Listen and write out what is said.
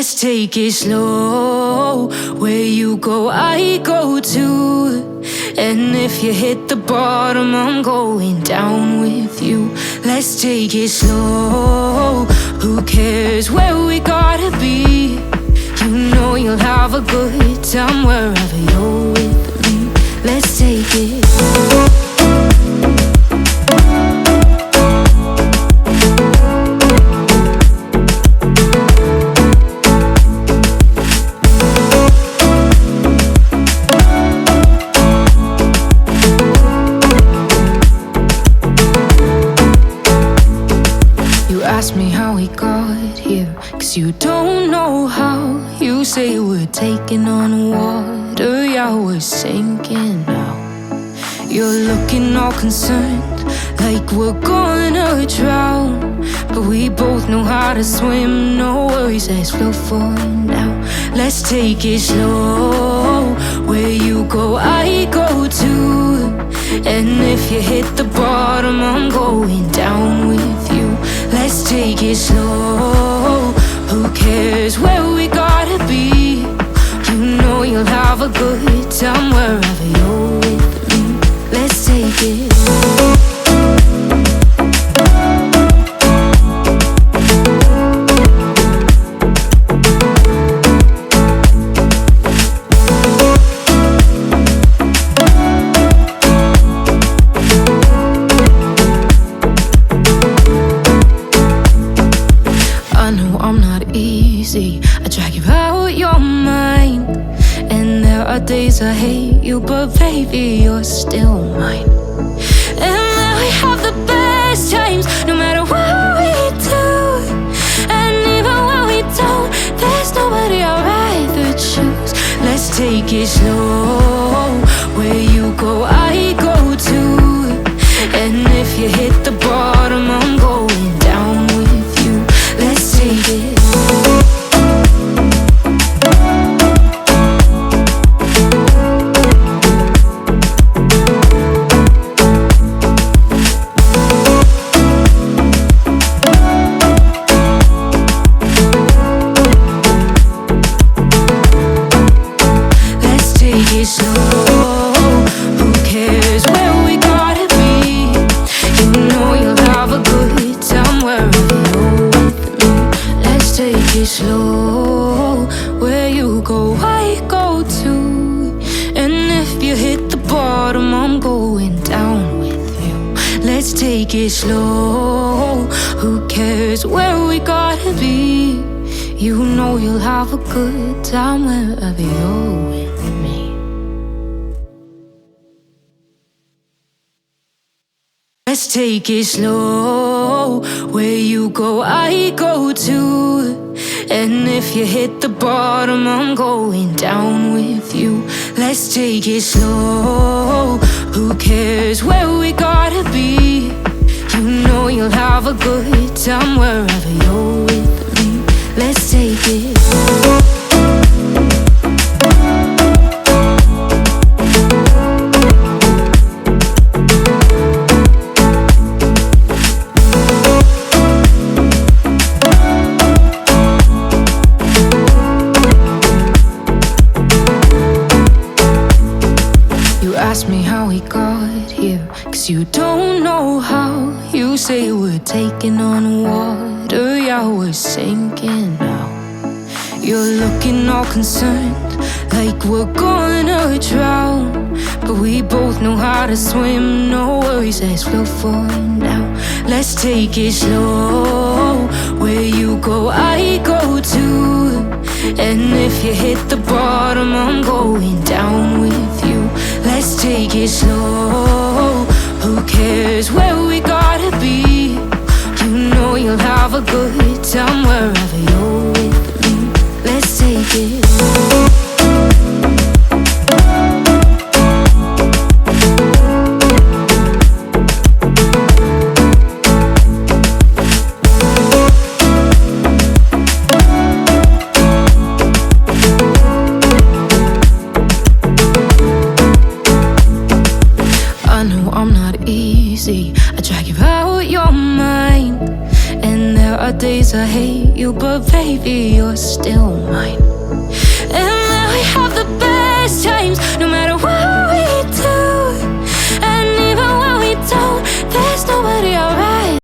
Let's take it slow. Where you go, I go too. And if you hit the bottom, I'm going down with you. Let's take it slow. Who cares where we gotta be? You know you'll have a good time wherever you're with me. Let's take it. Ask me how we got here, 'cause you don't know how. You say we're taking on water, yeah, we're sinking now. You're looking all concerned, like we're gonna drown. But we both know how to swim, no worries, let's flow for now. Let's take it slow. Where you go, I go too. And if you hit the bottom, I'm going down with you. Let's take it slow. Who cares where we gotta be? You know you'll have a good time wherever you're with me. Let's take it. I drag you out your mind, and there are days I hate you, but baby, you're still mine. And then we have the best times, no matter what we do. And even when we don't, there's nobody I'd rather choose. Let's take it slow. Where you go, I go too. And if you hit the bottom, I'm going down with you. Let's take it. Slow, where you go, I go too. And if you hit the bottom, I'm going down with you. Let's take it slow. Who cares where we gotta be? You know you'll have a good time wherever you're with me. Let's take it slow. Where you go, I go too. And if you hit the bottom, I'm going down with you. Let's take it slow. Who cares where we gotta be? You know you'll have a good time wherever you're with me. Let's take it. Ask me how we got here, 'cause you don't know how. You say we're taking on water, yeah, we're sinking now. You're looking all concerned, like we're gonna drown. But we both know how to swim, no worries, let's flow for now. Let's take it slow. Where you go, I go too. And if you hit the bottom, I'm going down with you. Let's take it slow. Who cares where we gotta be? You know you'll have a good time wherever you're with me. Let's take it. I drag you out your mind, and there are days I hate you, but but baby, you're still mine.